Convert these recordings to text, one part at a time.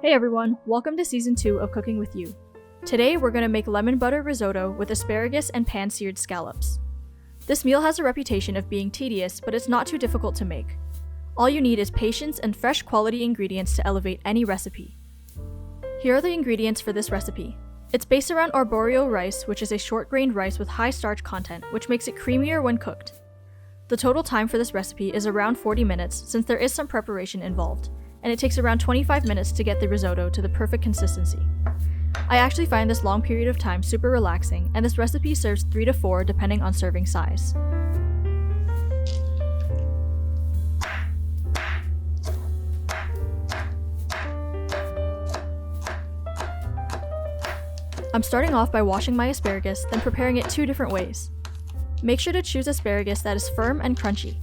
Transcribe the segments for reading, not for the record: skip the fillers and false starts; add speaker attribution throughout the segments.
Speaker 1: Hey everyone, welcome to Season 2 of Cooking With You. Today we're going to make lemon butter risotto with asparagus and pan-seared scallops. This meal has a reputation of being tedious, but it's not too difficult to make. All you need is patience and fresh quality ingredients to elevate any recipe. Here are the ingredients for this recipe. It's based around arborio rice, which is a short-grained rice with high starch content, which makes it creamier when cooked. The total time for this recipe is around 40 minutes since there is some preparation involved, and it takes around 25 minutes to get the risotto to the perfect consistency. I actually find this long period of time super relaxing, and this recipe serves 3 to 4 depending on serving size. I'm starting off by washing my asparagus, then preparing it 2 different ways. Make sure to choose asparagus that is firm and crunchy.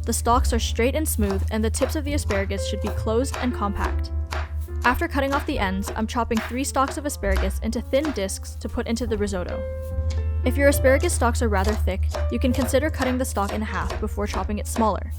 Speaker 1: The stalks are straight and smooth, and the tips of the asparagus should be closed and compact. After cutting off the ends, I'm chopping 3 stalks of asparagus into thin discs to put into the risotto. If your asparagus stalks are rather thick, you can consider cutting the stalk in half before chopping it smaller.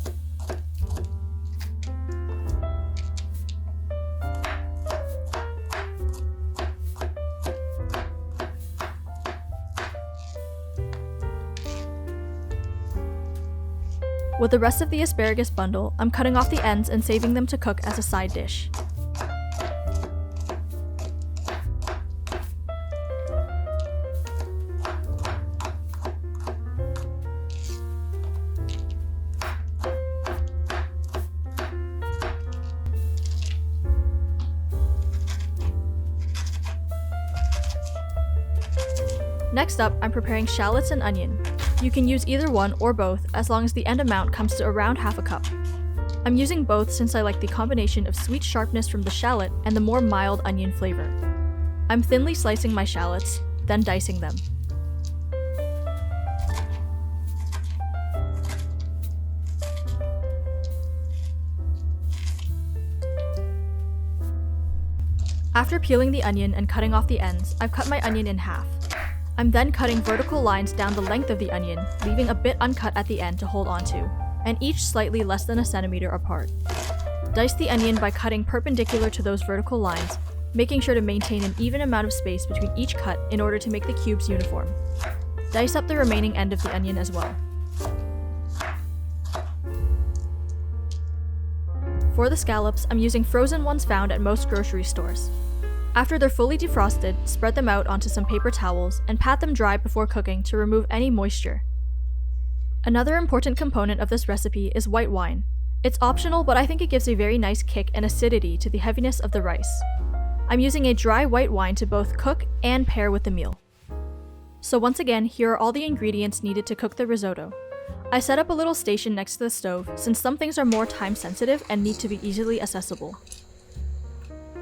Speaker 1: With the rest of the asparagus bundle, I'm cutting off the ends and saving them to cook as a side dish. Next up, I'm preparing shallots and onion. You can use either one or both as long as the end amount comes to around half a cup. I'm using both since I like the combination of sweet sharpness from the shallot and the more mild onion flavor. I'm thinly slicing my shallots, then dicing them. After peeling the onion and cutting off the ends, I've cut my onion in half. I'm then cutting vertical lines down the length of the onion, leaving a bit uncut at the end to hold onto, and each slightly less than a centimeter apart. Dice the onion by cutting perpendicular to those vertical lines, making sure to maintain an even amount of space between each cut in order to make the cubes uniform. Dice up the remaining end of the onion as well. For the scallops, I'm using frozen ones found at most grocery stores. After they're fully defrosted, spread them out onto some paper towels and pat them dry before cooking to remove any moisture. Another important component of this recipe is white wine. It's optional, but I think it gives a very nice kick and acidity to the heaviness of the rice. I'm using a dry white wine to both cook and pair with the meal. So once again, here are all the ingredients needed to cook the risotto. I set up a little station next to the stove since some things are more time sensitive and need to be easily accessible.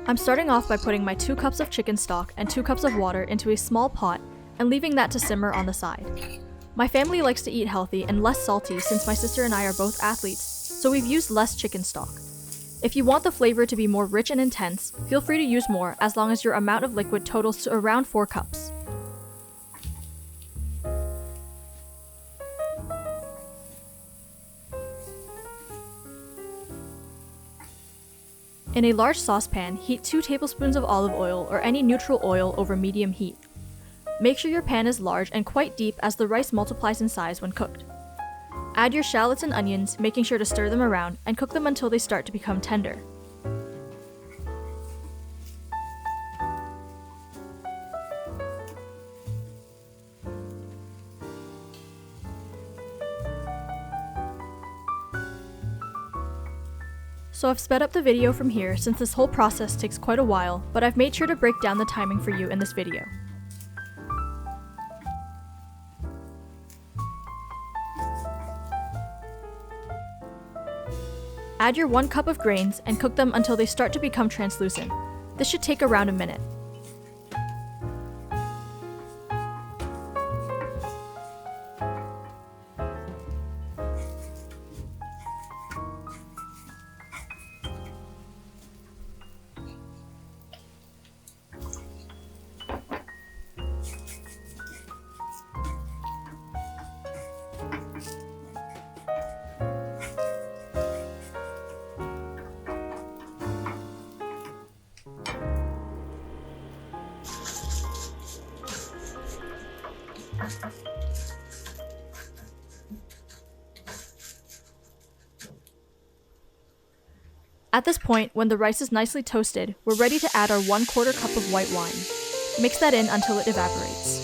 Speaker 1: I'm starting off by putting my 2 cups of chicken stock and 2 cups of water into a small pot and leaving that to simmer on the side. My family likes to eat healthy and less salty since my sister and I are both athletes, so we've used less chicken stock. If you want the flavor to be more rich and intense, feel free to use more as long as your amount of liquid totals to around 4 cups. In a large saucepan, heat 2 tablespoons of olive oil or any neutral oil over medium heat. Make sure your pan is large and quite deep as the rice multiplies in size when cooked. Add your shallots and onions, making sure to stir them around and cook them until they start to become tender. So I've sped up the video from here since this whole process takes quite a while, but I've made sure to break down the timing for you in this video. Add your 1 cup of grains and cook them until they start to become translucent. This should take around a minute. At this point, when the rice is nicely toasted, we're ready to add our 1/4 cup of white wine. Mix that in until it evaporates.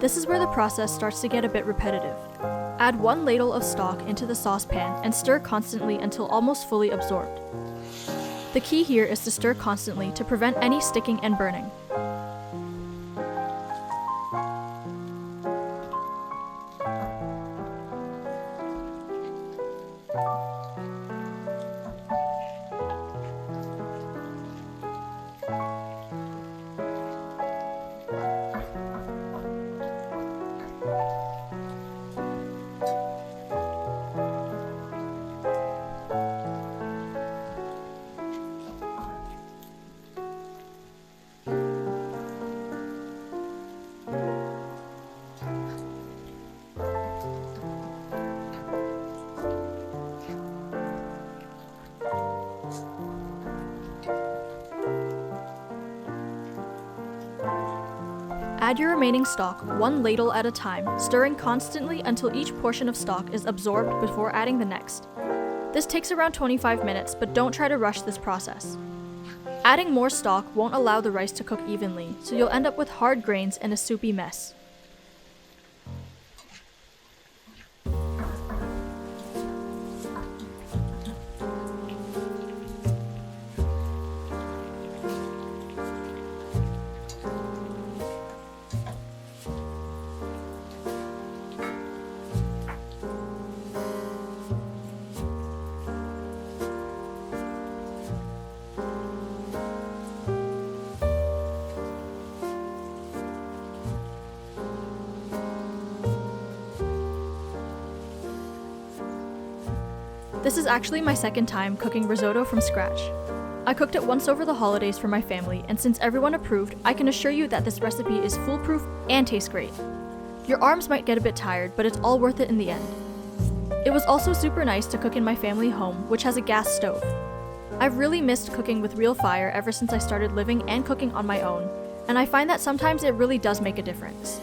Speaker 1: This is where the process starts to get a bit repetitive. Add 1 ladle of stock into the saucepan and stir constantly until almost fully absorbed. The key here is to stir constantly to prevent any sticking and burning. Add your remaining stock 1 ladle at a time, stirring constantly until each portion of stock is absorbed before adding the next. This takes around 25 minutes, but don't try to rush this process. Adding more stock won't allow the rice to cook evenly, so you'll end up with hard grains and a soupy mess. This is actually my second time cooking risotto from scratch. I cooked it once over the holidays for my family, and since everyone approved, I can assure you that this recipe is foolproof and tastes great. Your arms might get a bit tired, but it's all worth it in the end. It was also super nice to cook in my family home, which has a gas stove. I've really missed cooking with real fire ever since I started living and cooking on my own, and I find that sometimes it really does make a difference.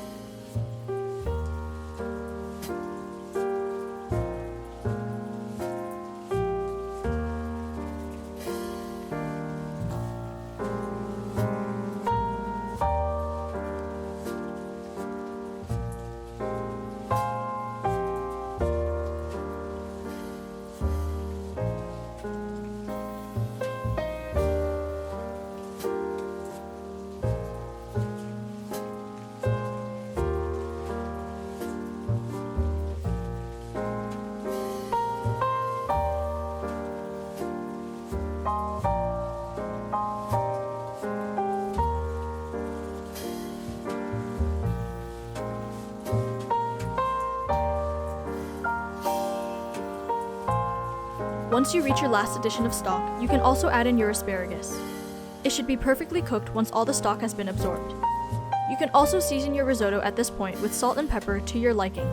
Speaker 1: Once you reach your last addition of stock, you can also add in your asparagus. It should be perfectly cooked once all the stock has been absorbed. You can also season your risotto at this point with salt and pepper to your liking.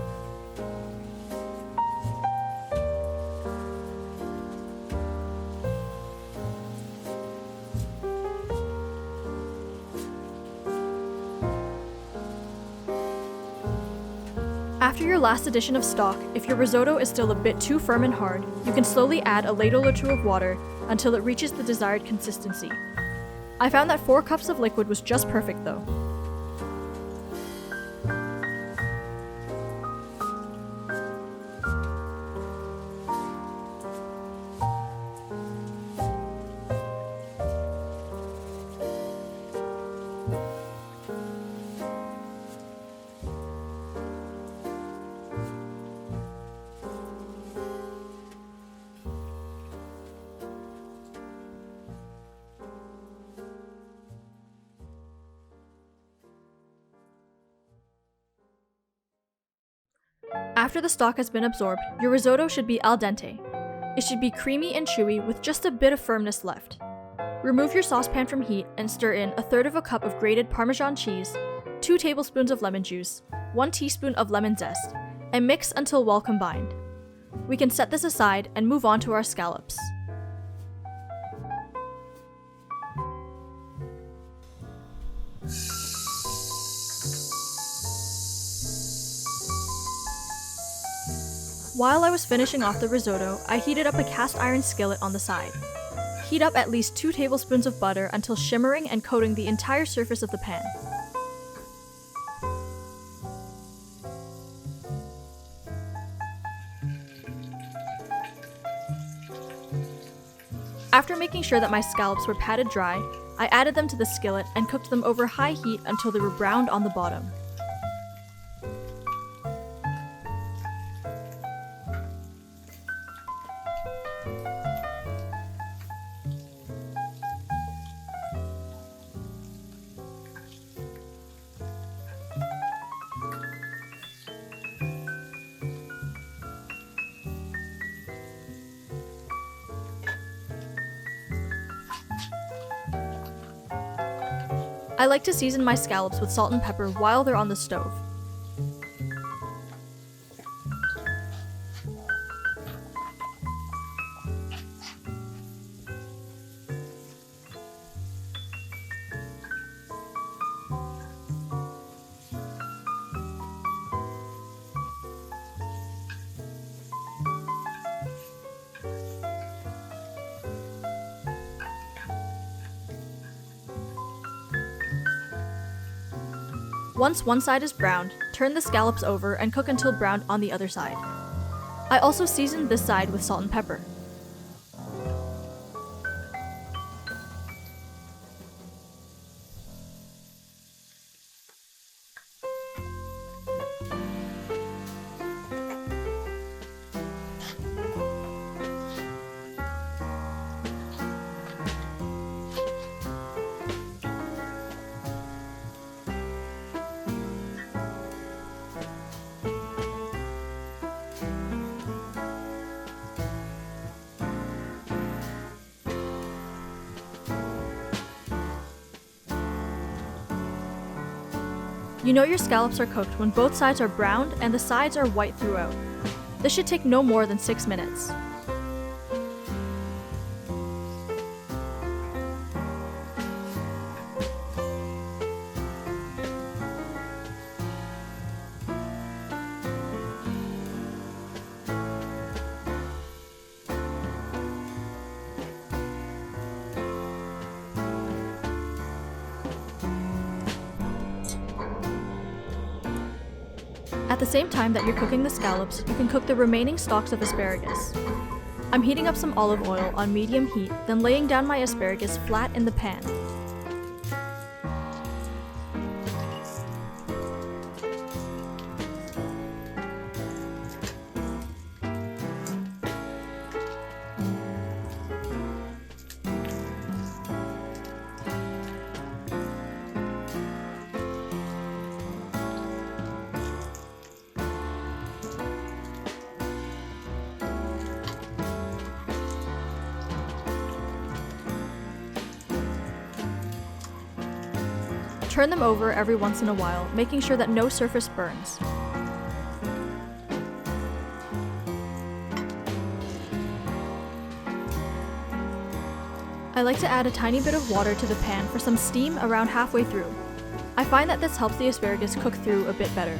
Speaker 1: After your last addition of stock, if your risotto is still a bit too firm and hard, you can slowly add a ladle or 2 of water until it reaches the desired consistency. I found that 4 cups of liquid was just perfect though. After the stock has been absorbed, your risotto should be al dente. It should be creamy and chewy with just a bit of firmness left. Remove your saucepan from heat and stir in 1/3 cup of grated Parmesan cheese, 2 tablespoons of lemon juice, 1 teaspoon of lemon zest, and mix until well combined. We can set this aside and move on to our scallops. While I was finishing off the risotto, I heated up a cast iron skillet on the side. Heat up at least 2 tablespoons of butter until shimmering and coating the entire surface of the pan. After making sure that my scallops were patted dry, I added them to the skillet and cooked them over high heat until they were browned on the bottom. I like to season my scallops with salt and pepper while they're on the stove. Once one side is browned, turn the scallops over and cook until browned on the other side. I also seasoned this side with salt and pepper. You know your scallops are cooked when both sides are browned and the sides are white throughout. This should take no more than 6 minutes. At the same time that you're cooking the scallops, you can cook the remaining stalks of asparagus. I'm heating up some olive oil on medium heat, then laying down my asparagus flat in the pan. Turn them over every once in a while, making sure that no surface burns. I like to add a tiny bit of water to the pan for some steam around halfway through. I find that this helps the asparagus cook through a bit better.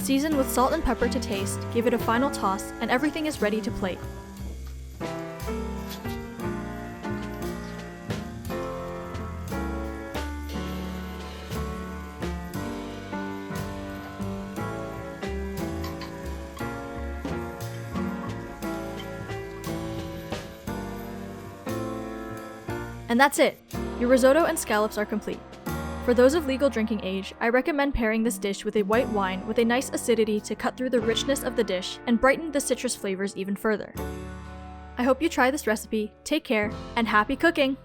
Speaker 1: Season with salt and pepper to taste, give it a final toss, and everything is ready to plate. And that's it! Your risotto and scallops are complete. For those of legal drinking age, I recommend pairing this dish with a white wine with a nice acidity to cut through the richness of the dish and brighten the citrus flavors even further. I hope you try this recipe, take care, and happy cooking!